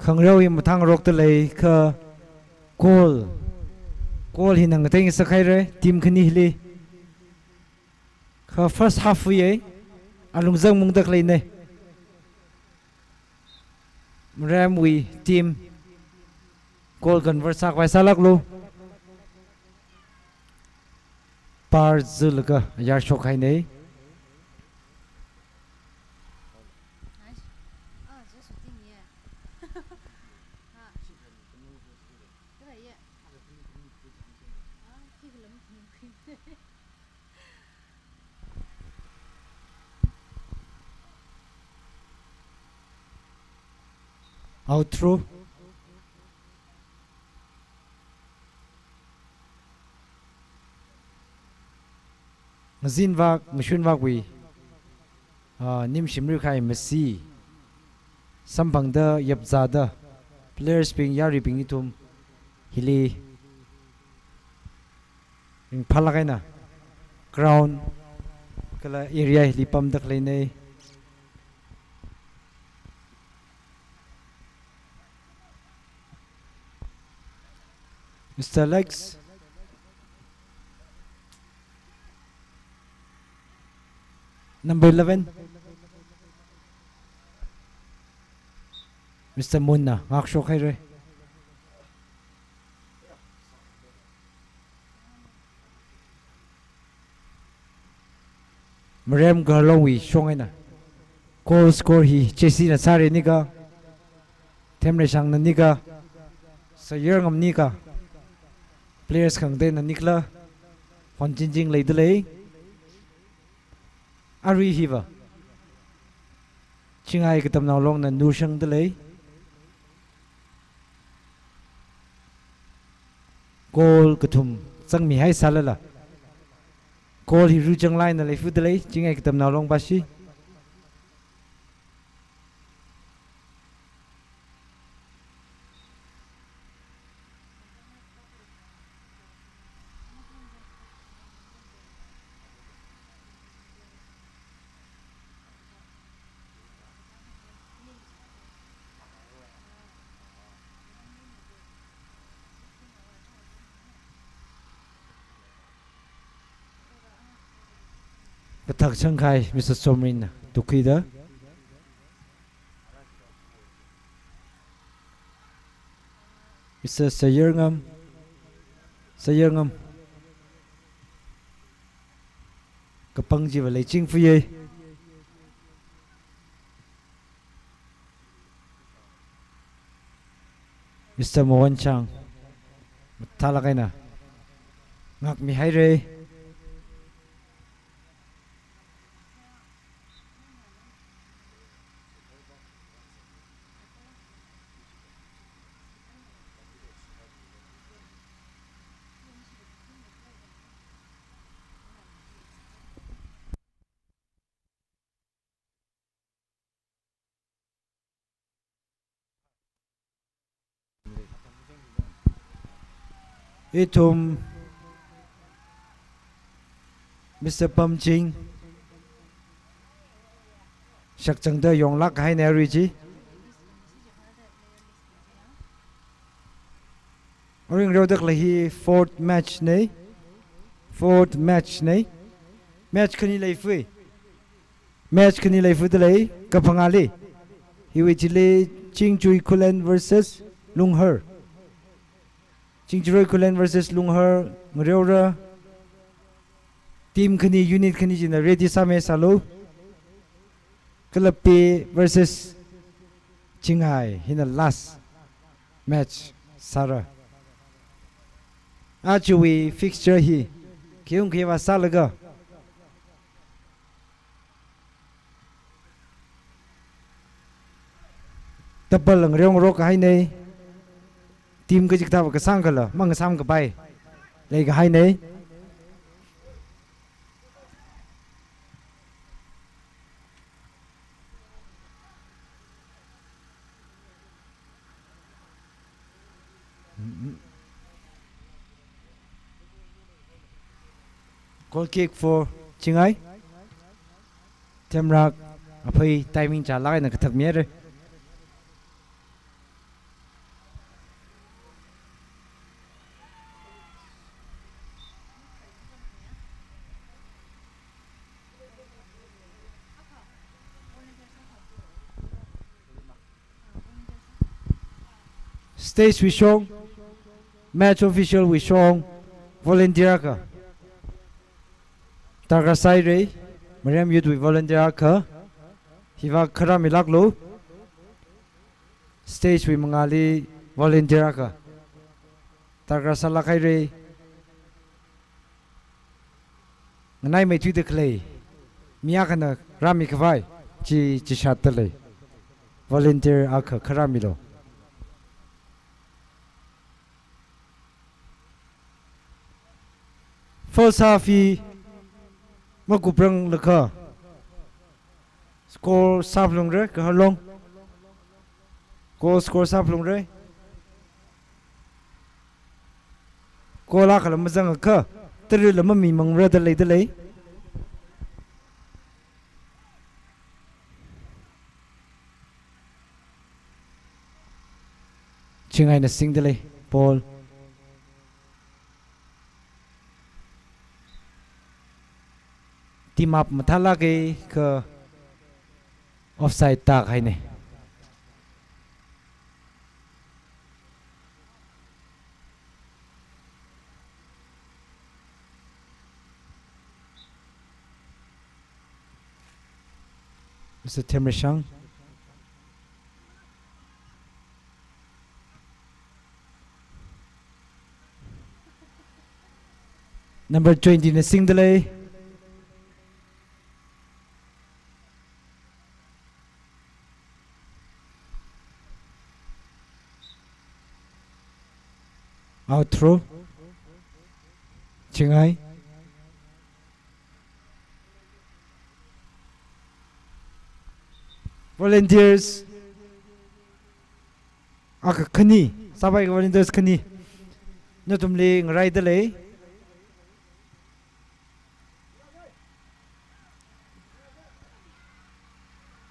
khang rau hi mathang rok te lei kha goal hi nang teng sa khai re team khani hli kha first half ye alung jang mung dak lei ne MAREM we team goal convert sak vai salak lu par zulga yar shok hai nei out through Mazin vak mishun vak we nim Shimray khai MACHEE sambang da yap zada players ping yari ping itum hili ing phalakai na ground kala area hili pam dak lei nei Mr. Legs number 11 Mr. Munna ngak shok khai re MAREM garlong wi shong ai na goal score hi chesi na sare ni ka them re sang na ni ka sayer ngam ni ka players khang de na nikla hon jing lei de lei ari hiwa chingai ka tam naw long na nu shang de lei goal ka thum chang mi hai salala goal hi ru chang lai na lei fu de lei chingai ka tam naw long ba si Thak Changkai Mr. Somi Tukida Mr. Sayerngam Kapang ji valai ching fu ye Mr. Mohan Chang Thala na ngak mi hai re Itum Mr. Pamching Shak chang da yong lak hai na ri ji Oring rodak lahi fourth match nei match khani lai fu de lai kapangali hi wi chile Chingchui Khullen versus Lorho Chingjaroi Khullen versus Lorho ngreura team khani unit khani jina ready same salo club P versus Chingai in the last match Sara Achui fixture hi kyung khiwa salaga tapal ngrong rok hai nei team ka jikta ka sang kala mang sam ka bai lei ka hai nei goal kick for Chingai Temrak apai timing cha lai na ka thak me re Stage Wishong, match official Wishong, volunteer ka. Targa Saire, Mariam Youth with volunteer ka. Hiva Kara Milaglo. Stage with Mangali, volunteer ka. Targa Salakaire. Nganai may tweet the clay. Miyakana Rami Kavai, Chishatale. Volunteer Aka Karamilo. First half, Makuprang Laka. Score Saplungre, Kahalong. Goal score Saplungre. Goal Akalamazanga. Three Mummy Mong rather late delay. Chingai na sing delay. Paul. Team up mathala ke ka offside tak hai ne. Mr. Temrishang. Number 20 na sing delay. Out through. Chingai. Volunteers. Aka kani. Sabha volunteers kani. Natumli ngai delay.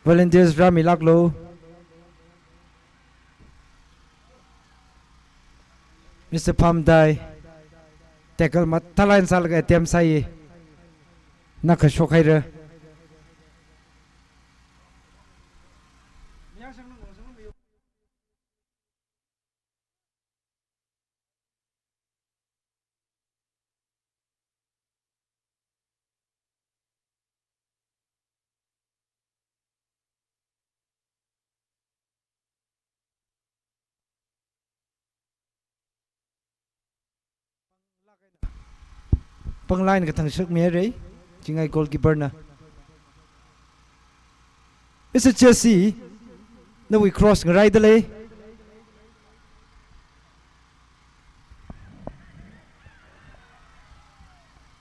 Volunteers Rami Laglo. Mr. Pamdai. Tackle Matala and Salga Tem Sai. Naka Shokaira. Pangline ka thang shuk mere Chingai goalkeeper na. Mr. Chelsea. Now we cross right delay.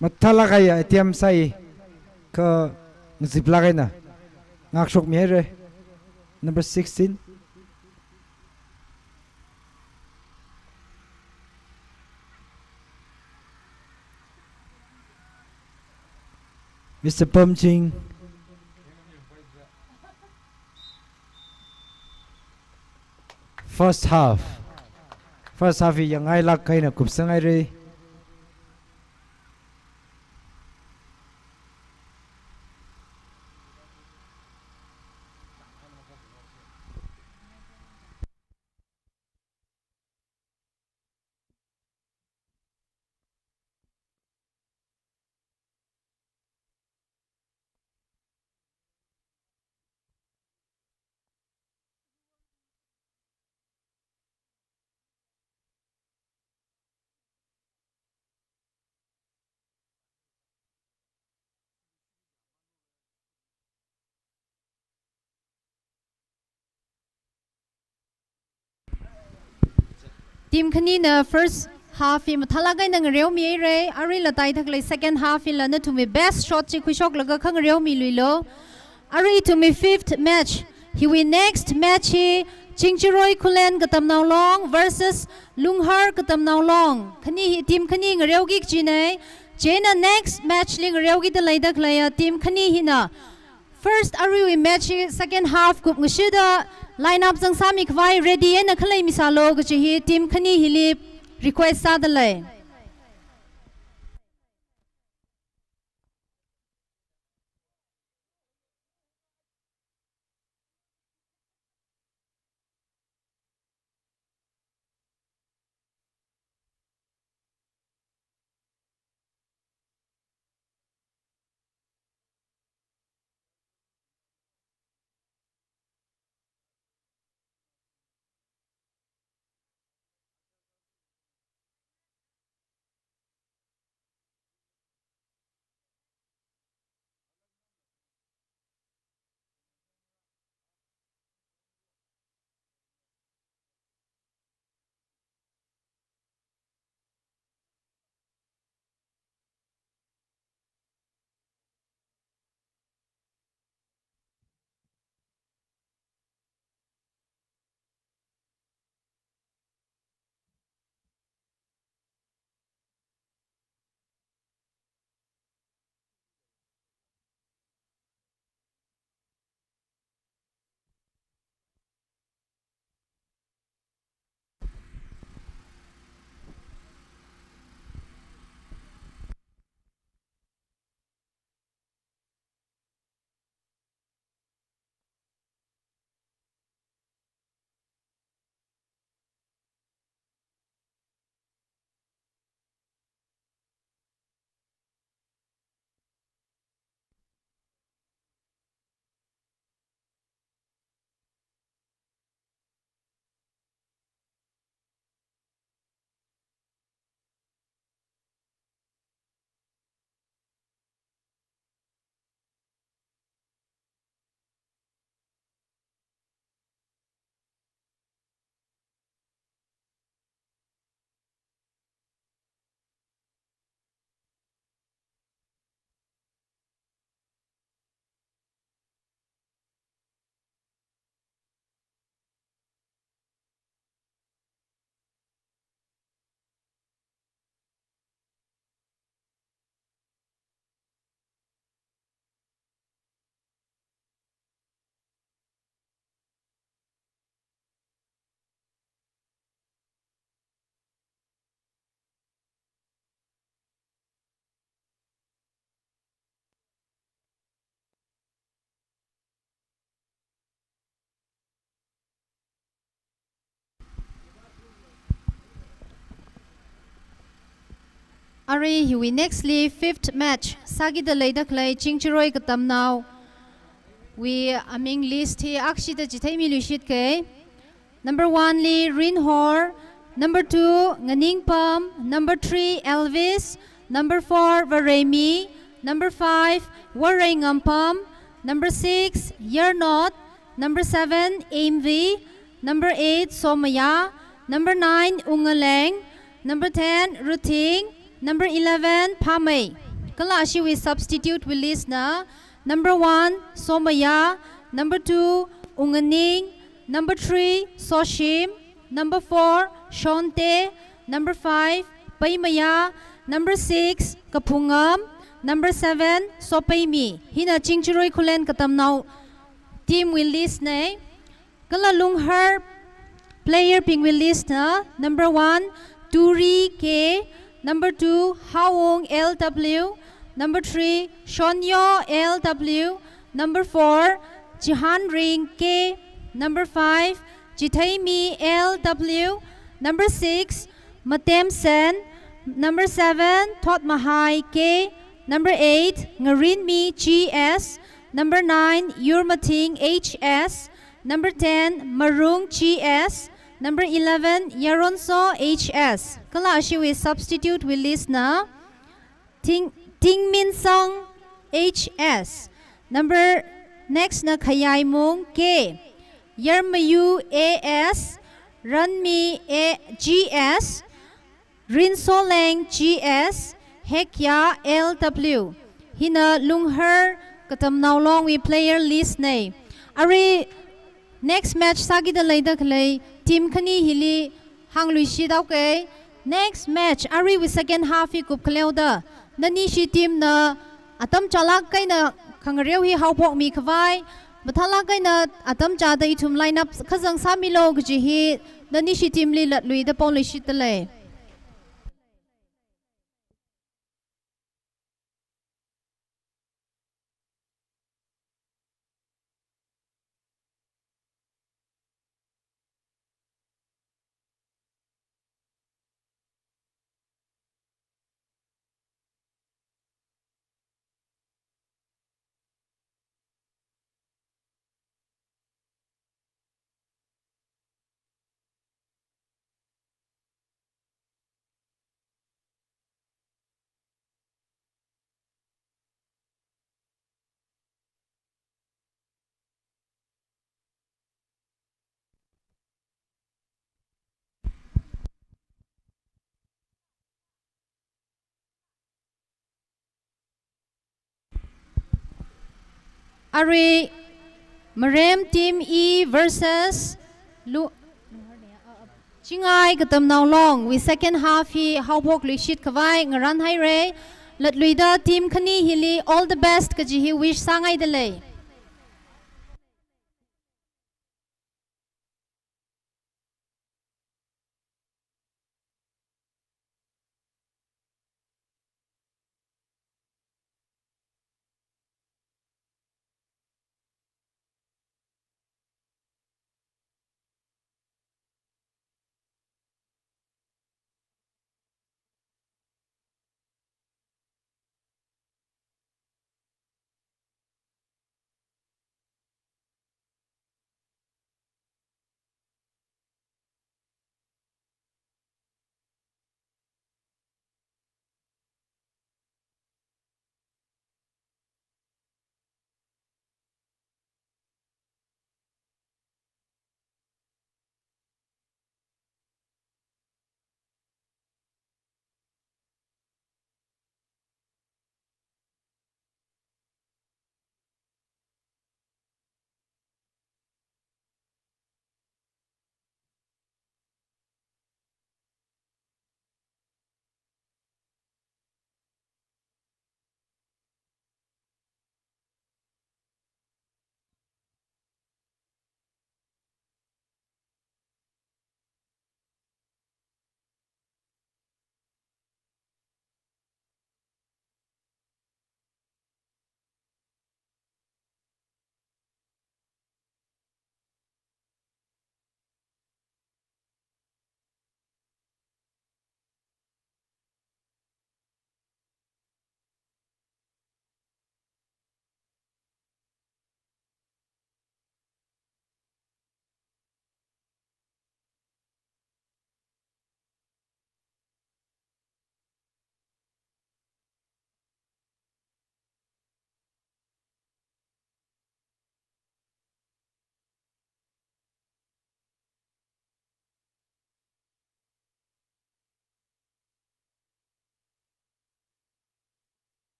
Matala kaya etiam sai ka ziplagay na. Ngak shuk mere. Number 16. Mr. Pumching. First half yang ay lak kay na kupsangay re. Team kanina first half im thalagay nang rew mi re ari latai thaklay second half ila na to me best shot chi khwishok laga khang rew mi luilo ari to me fifth match he win next MACHEE Chingjaroi Khullen katamnaw long versus Lunghar katamnaw long khani team khani rew gi chinai chena next match ling rew gi dalai daklaya team khani hina first ari we MACHEE second half kup ngshida line up jang sami khwai ready na khalai misalo gchi hi team khani hilip request sadalai Ari hiwi nextly fifth match sagi da leida klai Chingjaroi katam now. We aming list hi akshita jithai mi lushit ke. Number 1 li Rinhor, number 2 Nganingpam, number 3 Elvis, number 4 Varemi, number 5 Warengampam, number 6 Yernot, number 7 Aimvi, number 8 Somaya, number 9 Ungalang, number 10 Ruting, number 11 Pamay. Kalashi we substitute with listener. Number 1 Somaya, number 2 Unganing, number 3 Soshim, number 4 Shonte, number 5 Paimaya, number 6 Kapungam, number 7 Sopaimi. Hina Chingjaroi Khullen katam now team will list ne. Kala Lungher player ping will list na. Number 1 Turi K, number 2 Hawong LW, number 3 Shonyo LW, number 4 Jihan Ring K, number 5 Jitaimi LW, number 6 Matem Sen, number 7 Thot Mahai K, number 8 Ngarinmi GS, number 9 Yurmating HS, number 10 Marung GS, number 11 Yaronso HS. Kalashi we substitute with listener. Ting Min Song HS. Number next na Khayai Mung K, Yermayu AS, Ranmi GS, Rinsoleng GS, Hekya LW. Hina Lungher katam now long we player list name. Ari next match sagi da leida klay team khani hili hang luishi daw ke. Next match Ari with second half hi kup kleo da. Nani shi team na atam chalak kay na kangareu hi hawpok mi khawai. Bathala kay na atam cha da itum lineup khazang samilo gji hi nani shi team li lat lui da pon luishi tale. Ari MAREM team E versus Chingai katam now long with second half hi hawpok lishit khawai ngaran hai re lat luida team khani hili all the best kaji hi wish sangai dele.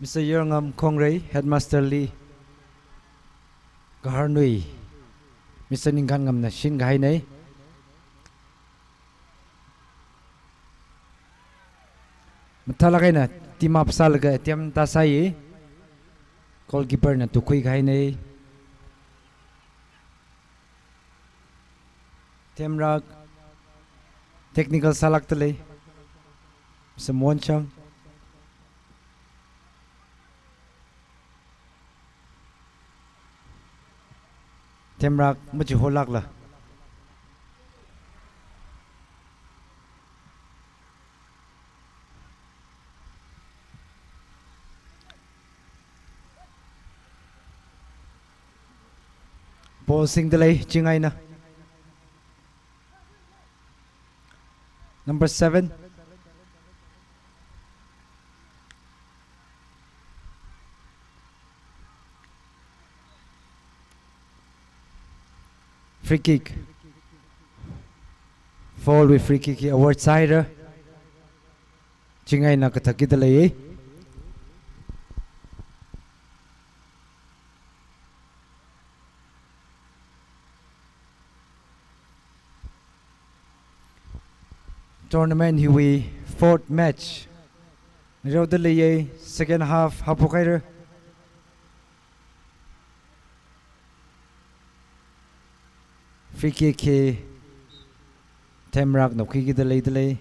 Mr. Yerngam Kongray, Headmaster Lee Gaharnui, Mr. Ningangam na CHINGAI nei. Matalakay na team up salaga tiam tasay goalkeeper na tukui gai nei. Temrak technical salak tale Mr. Monchang. Temrak machi holak la. Ball sing delay CHINGAI na. Number 7. Free kick. Fall with free kick award side. CHINGAI na kathaki delay. Tournament hiwi fourth match. Rodeliye second half hapukair. Free kick Temrak no kiki delay.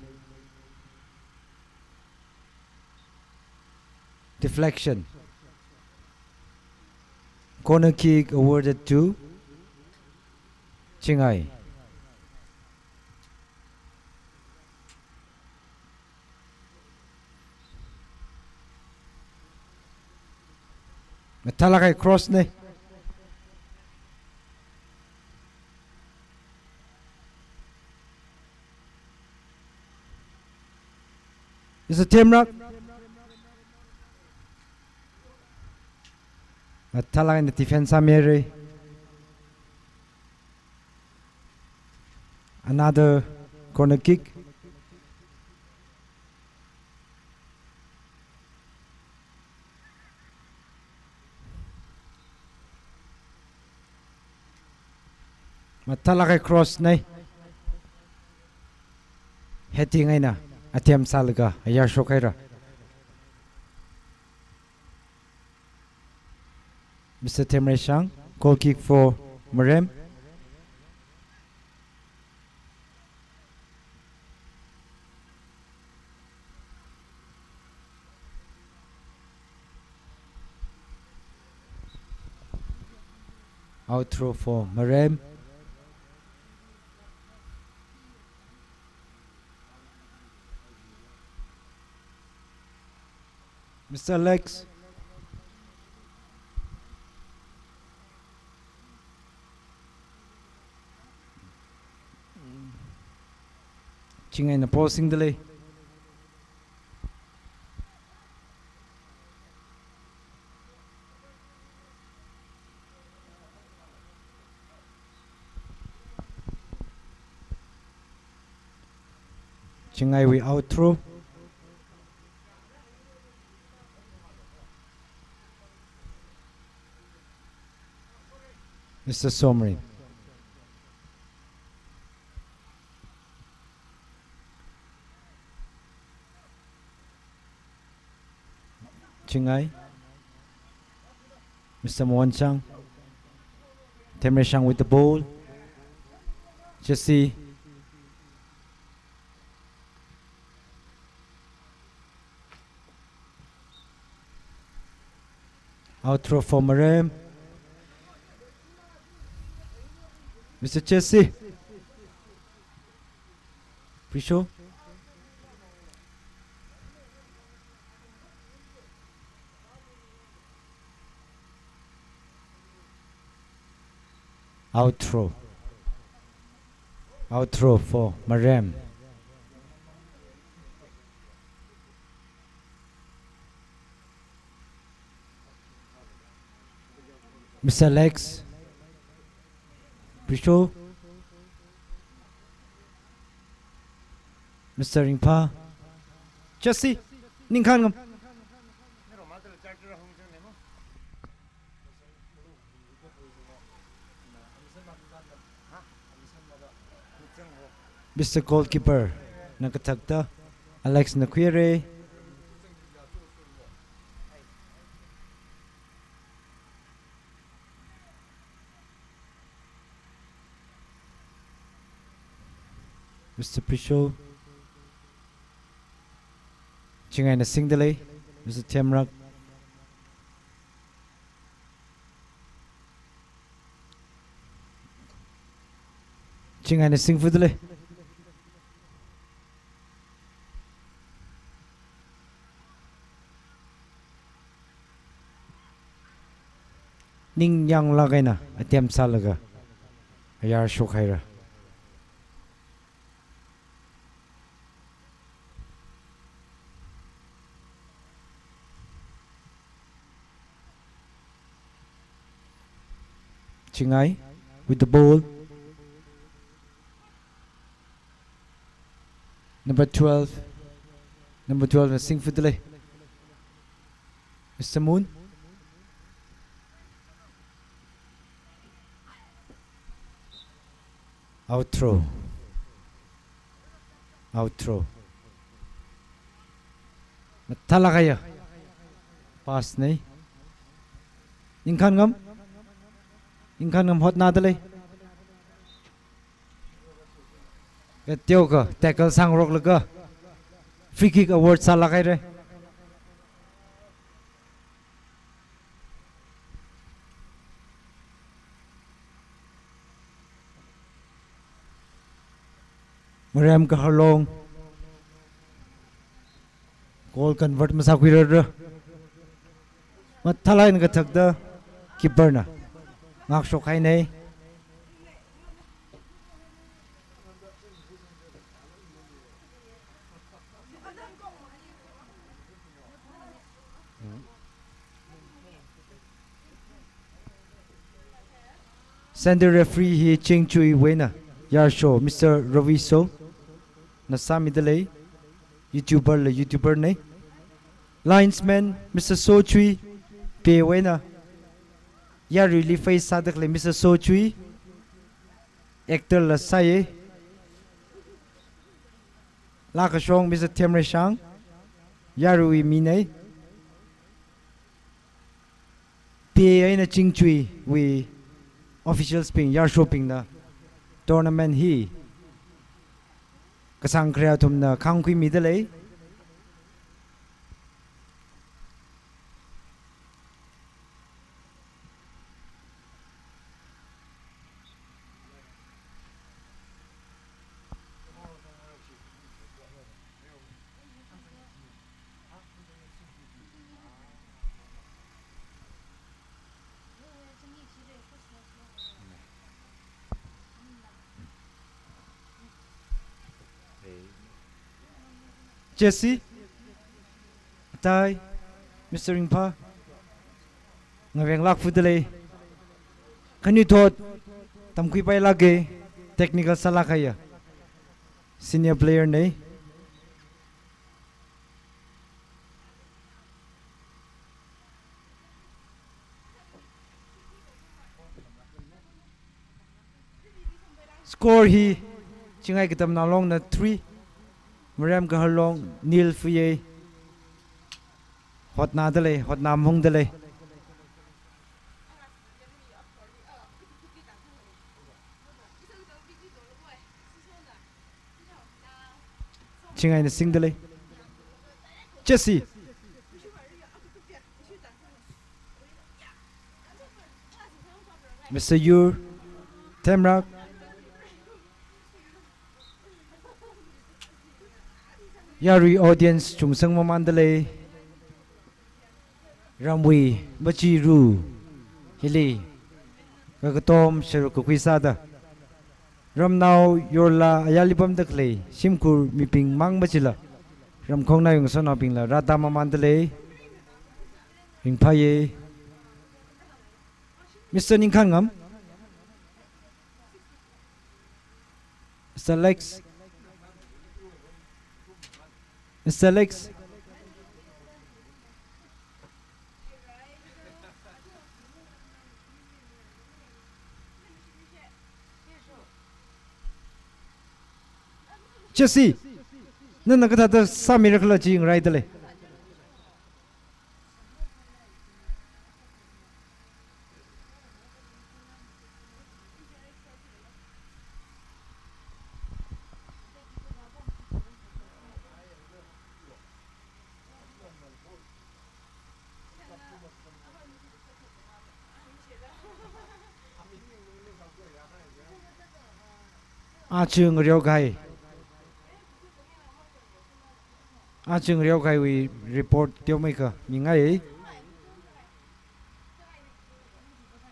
Deflection. Corner kick awarded to CHINGAI. Talakay cross ne. Is it Temrak? Talakay na defense Mary. Another corner kick. Matalakay cross na. Heti ngay na. Atiam salaga. Ayar shokayra. Mr. Temray Shang. Goal kick for MAREM. Out throw for MAREM. Mr. Alex. CHINGAI na posing delay. CHINGAI we out through. Mr. Somi. CHINGAI. Mr. Monchang. Temray Shang with the ball. Jesse. Out throw for MAREM. Mr. Jesse. Pre-show. Out throw. Out throw for MAREM. Mr. Alex. Pre-show. Mr. Ringpa. Jesse. Ningkangam. Mr. Goalkeeper nakatakta Alex Naquire. Mr. Prisho Chingai na Singdale. Mr. Temrak Chingai na Singfudale. Ning yang lagay na attempt salaga ayar shokhaira. Chingai with the ball. Number 12 na Singfudale. Mr. Moon. Out throw. Matala kaya. Pass nahi. Ingkhan ngam hot na dale. Katyo ka tackle sang rok laga. Free kick award sala kay re. MAREM Kalhang goal convert masakwira mathalay nga thakda keeper na ngak shokhay nay. Center referee hi Chingchui Wena Yar show Mr. Raviso Nasami Delay YouTuber ne linesman Mr. Sochui Pe Wena Yar really face sadak le Mr. Sochui actor la saye Lakashong Mr. Temre Shang Yarui Mine Pe Aina Chingchui we officials ping Yar shopping na tournament hi kasang kreatum na kangkui midalay Jesse Tai Mr. Ringpa ngaveng lak fudale kani thot tamkui pai lage technical sala khaya senior player nei score hi chingai kitam na long na 3 MAREM Kalhang nil fuye hot na dale hot na mong dale Chingai na sing dale Jesse Mr. Yur Temrak Yari audience chungsang mamandale Ramwi Machi Ru Hili Kakatom Sharukukwisada Ramnao Yorla Ayalipam Dakle Simkur Miping Mang Machila Rumkhong na yung sonoping la Rata mamandale Ringpaye Mr. Ningkangam Mr. Lex Mr. Lex Jesse nan nakata sa miracle Chingrai dale Achung Ryogai we report Tiomeka Mingai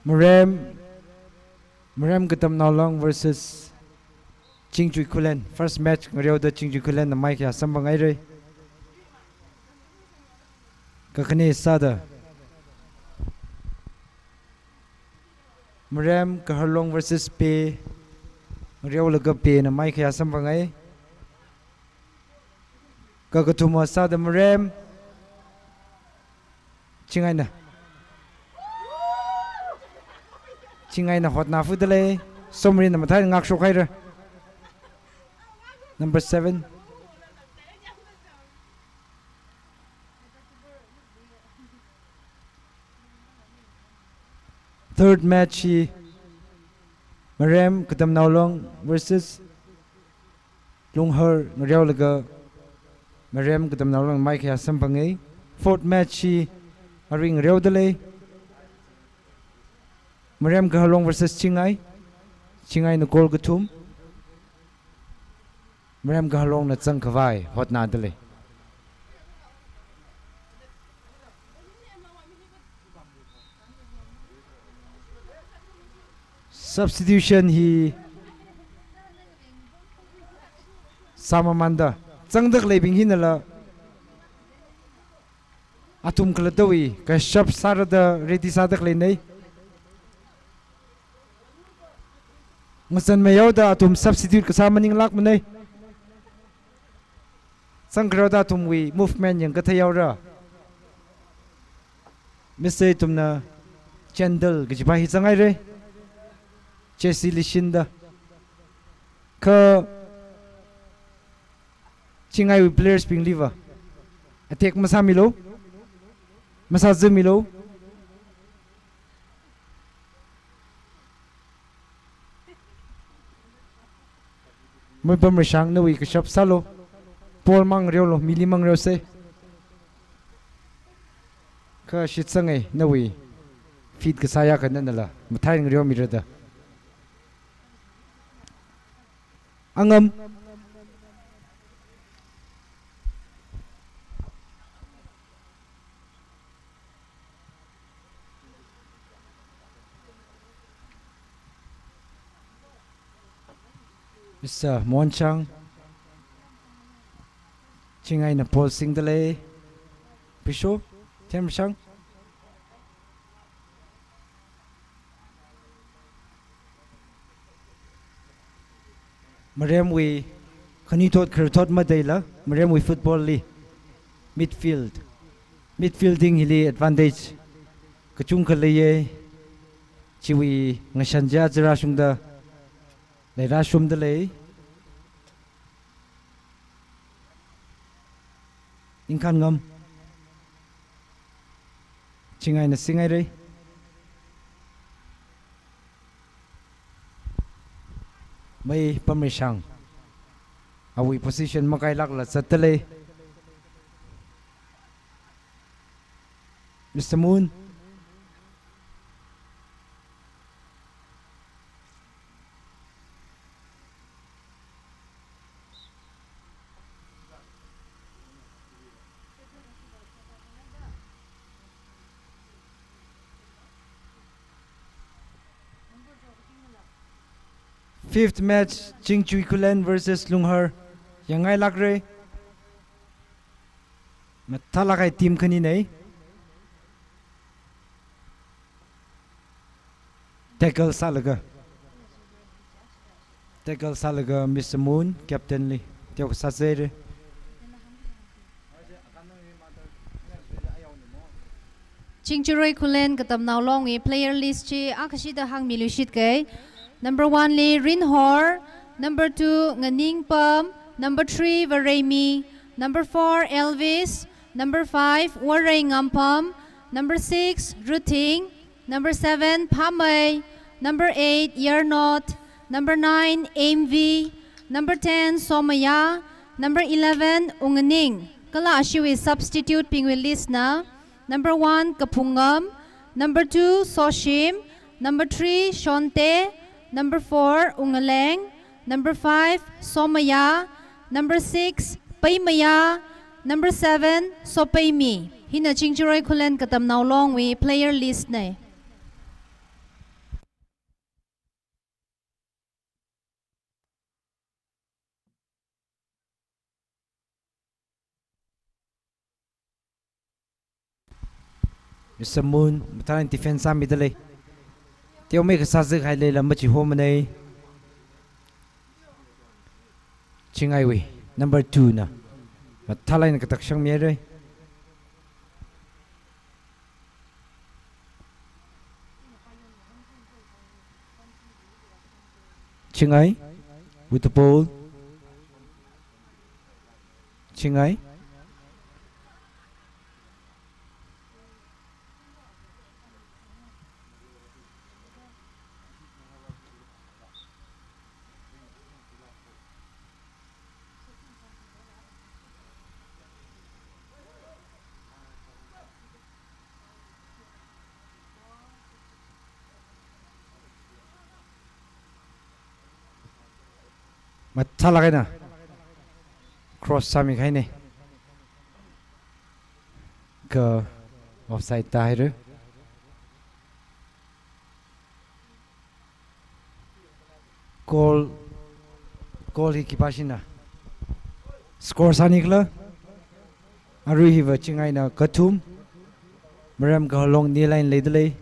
MAREM Gatam Nalong versus Khullen. First match Ryo the Khullen the Mike Sambangai Kakane Sada MAREM Kahalong versus Pe Ryo laga Pe na Mike Sambangai Kakatuma Sada MAREM Chingai na hot na fudale Somi na matai ngak shokaira number 7 third match MAREM Katam Naulong versus Lungher Ryo laga MAREM Katam Naulong Mike Sambangai. Fourth match Aring Ryo dale MAREM Kalhang versus Chingai na goal gatum MAREM Kalhang na tsang kawai hot na dale substitution hi Samamanda tsang dak lebing hinala atum kalatawi ka shap sarada ready sadak lenai Masan mayaw atum substitute kasama ning lak manay sangkraw da atum wi movement yang katayaw ra Mr. Tum na chendal gajibahi sangay re Chesi lishinda ka Chingai wi players ping liva attack masamilo masazumilo Moi pam rishang na wi ka shop salo Paul mang ryo lo mili mang ryo se ka shitsangai na wi feed ka saya ka nanala mathai ng ryo mirada angam Mr. Monchang Chingai na Paul Sing dale Pisho Tem Shang MAREM we Kanitot Kertot Madela MAREM we football li midfielding hili advantage Kachung kalaye Chiwi Ngashanja Zirashungda Lai rashum dale Inkan ngam Chingai na singai re May pamrishang Awi position makai lakla satale Mr. Moon Fifth match Khullen versus Lungher Yangai lakre Matalakai team kanina Tackle salaga Mr. Moon Captain Lee Tiok sasere Chingjaroi Khullen katam naulong we player list chi akashida hang milushit kay Number 1 li Rinhor, number 2 Nganing Pam, Number 3, Varemi. Number 4, Elvis. Number 5, Waray Ngampam. Number 6, Ruting. Number 7, Pamay. Number 8, Yernot. Number 9, AMV. Number 10, Somaya. Number 11, Unganing. Kala Ashiwi substitute Pingwin Lisna. Number 1, Kapungam. Number 2, Soshim. Number 3, Shonte. Number 4, Ungaleng. Number 5, Somaya. Number 6, Paimaya. Number 7, Sopaimi. Hina Chingjaroi Khullen katam now long we player list ne. Mr. Moon, matalan defense sa midale. Tiyo may kasasag hailay lang machi homanay. Chingaiwi, number 2 na. Matalay na kataksyang miyere. Chingai, with the ball. Chingai. Matalaki na. Cross sa amin kayo ne. Ka offside tayo. Goal hikipasin na. Score sa nikla. Aruhi ba chingay na katum. Marem kahalong nilain laydalay.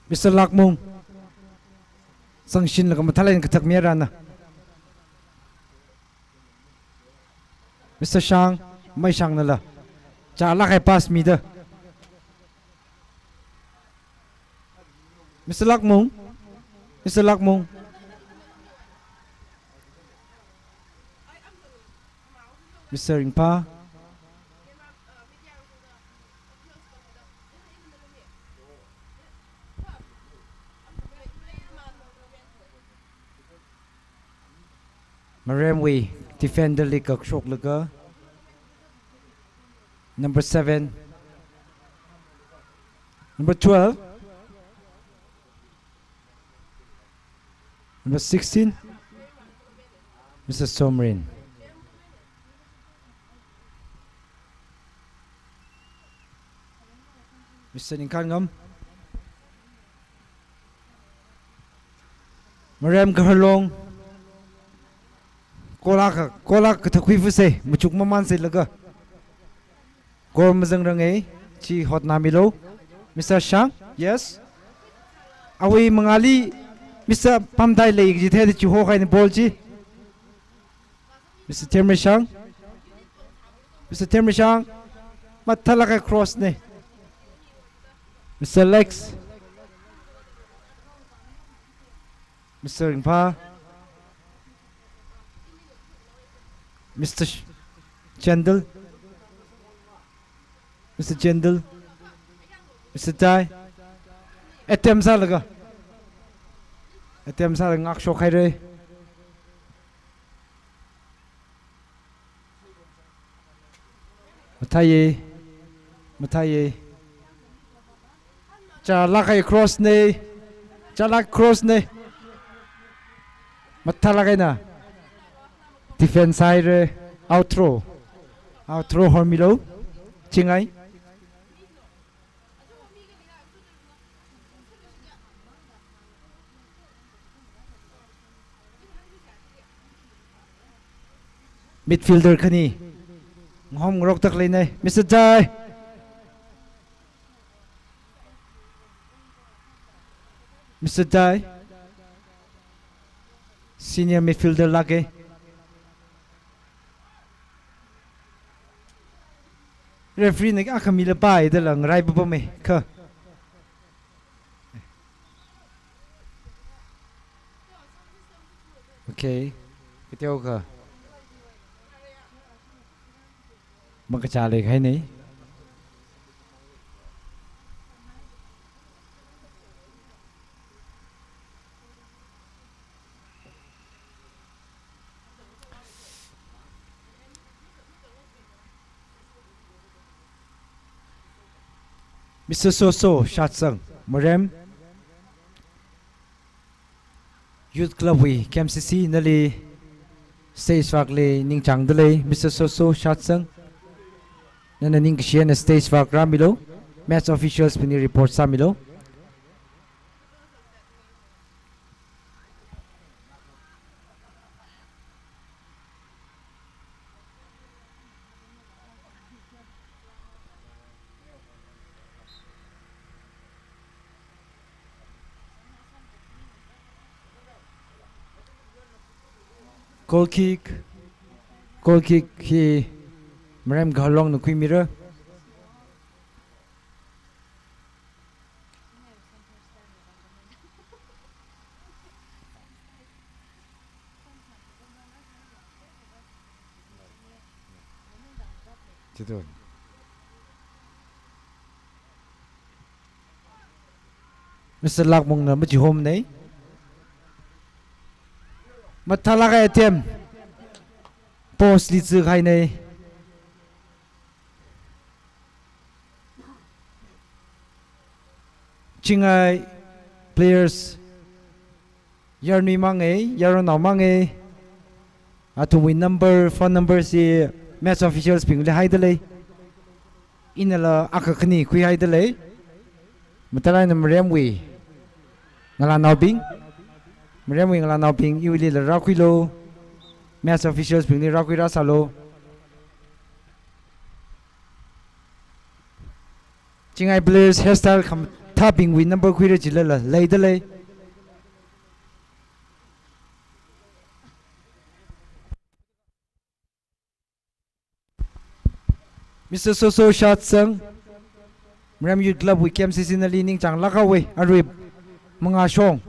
Mr. Lakmong, sangshin lang matalayan katak miyara na. Mr. Shang, may Shang nala. Tsaka kay pass me da. Mr. Lakmong, Mr. Lakmong. Mr. Ingpa. Marem we defender li kakshok laga. Number 7. Number 12. Number 16. Mr. Somrin. Mr. Ninkangam. Marem Kahalong. Kolak katakwi fuse muchuk maman se laga. Kor mazang rangai chi hot namilo. Mr. Shang, yes. Awi mangali Mr. Pamdai le jithe chi ho kai ni bol chi. Mr. Temre Shang. Mr. Temre Shang. Matala cross ne. Mr. Lex. Mr. Ingpa. Mr. Chendal. Mr. Chendal. Mr. Tai. Etem sa laga. Etem sa ngak shok hai re. Mataye. Mataye. Chala kai cross ne. Chala cross ne. Matala kai na. Defense side outro hormilo Chingai midfielder kani ngom rok tak lai nai Mr. Jai Mr. Jai senior midfielder lage referee nag akamila bay dalang rai baba me ka Okay. Kiteo ka. Magkachalik hay ni. Mr. Soso Shatsang Marem Youth Club we KMCC nali stage fak le ning chang dele Mr. Soso Shatsang nana ning kshian stage fak ramilo match officials pini report samilo goal kick hi Marem Kalhang no kui mirror Tidon Mr. Lakmong na machi home nay Matalaga atem post li zu khai nei Chingai players yarni mange yarona mange atu win number phone number si match officials ping le hai dele inala akakhni kui hai dele matalai nam rem wi ngala naubing Marem wing la nauping iuli la rakwilo match officials ping ni rakwira salo Chingai players hairstyle kham tapping with number kwira chilala leidale Mr. Soso Shatsang Marem Youth Club we KMCC na lining chang lakawe arib mga shong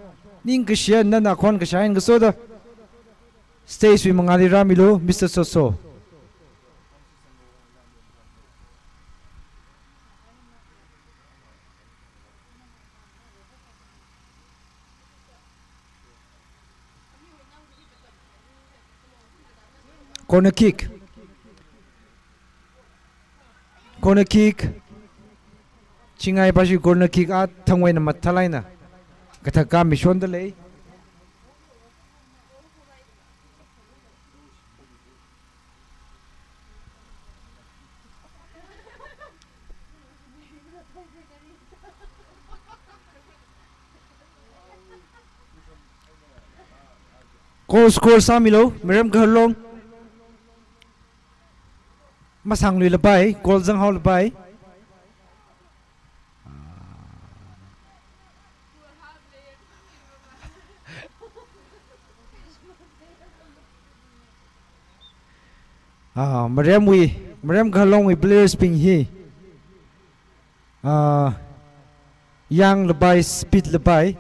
ning kshian na nakon kshain gasoda stage wi mangali ramilo Mr. Soso corner kick Chingai bashi corner kick at thangwai na mathalai na Kathaka mission delay goal score samilo Marem Kalhang masang lui labai goal jang haul labai Marem Kalhang we players ping hi yang labai speed labai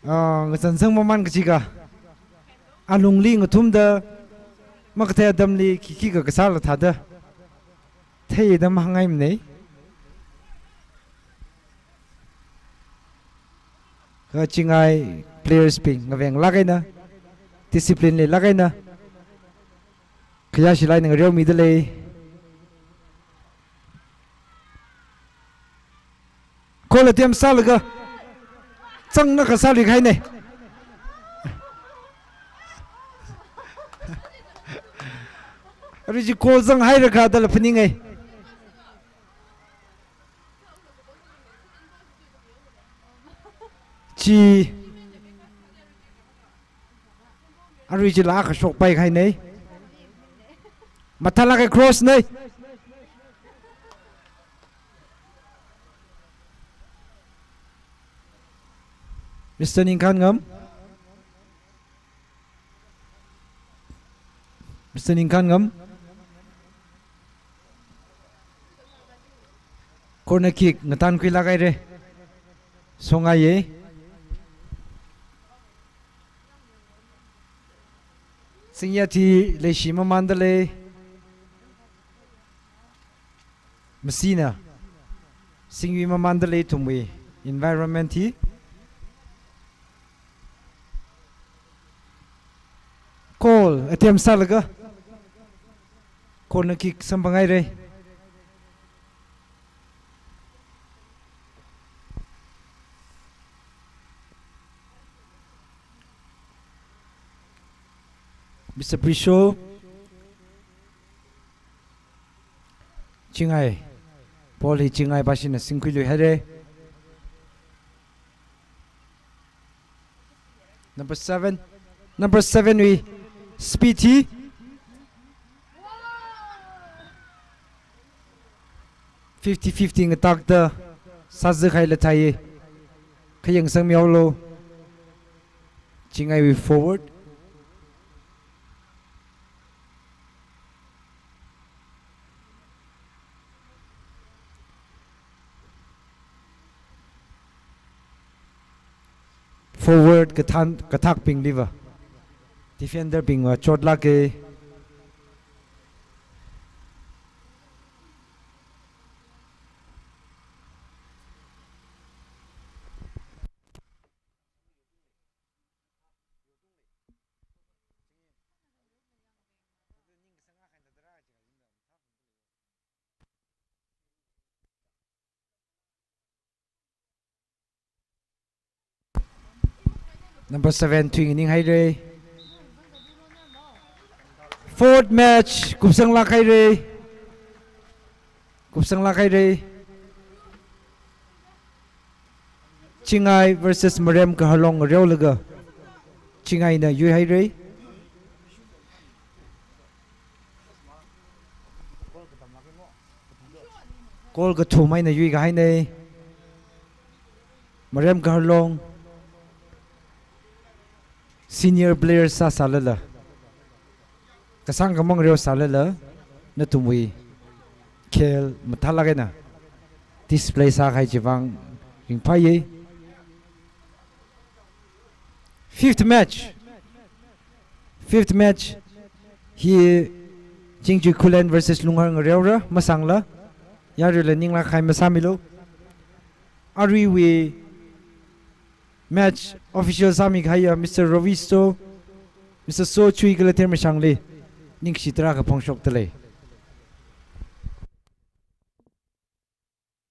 ngasan sang maman kachiga alungli ngathum da makathe damli kiki ka kasal thada thei dam hangai mnei ka chingai players ping ngaveng lagai na discipline le lagai na kaya silai nang reu midale kola tiam salaga chang na ka sali khai nei Ariji ko jang hai ra kha dal phini ngai chi Ariji la ka shok pai khai nei mathala ka cross nei Mr. Ningkan ngam Mr. Ningkan ngam corner kick ngatan kui lagai re songa ye Singya thi le shima mandale Masina Singwi mandale tumwi environment hi call attempt salaga corner kick sambangai re Mr. Prisho Chingai Paul hi Chingai basina singkulu hare Number 7 we Speedy 50-50 attack the Sazakai Lataye Kayang Samiolo Chingai we forward forward kathak ping liver defender ping chot lake Number 7 twing ining haire fourth match kupsang lakai re Chingai versus MAREM Kalhang reolaga Chingai na yu haire Kol ga thumai na yu ga haine MAREM Kalhang senior player sa salala kasang kamang reo salala na tumwi khel mathala na display sa khai jiwang ringpaye fifth match here Jingju Khullen versus Lunghar Reora masangla yarila ningla khai masamilo ari we match official Sami Khaya Mr. Rovisto Mr. So Chui Galater Mashangli Ning Shitra ka Pongshok Tale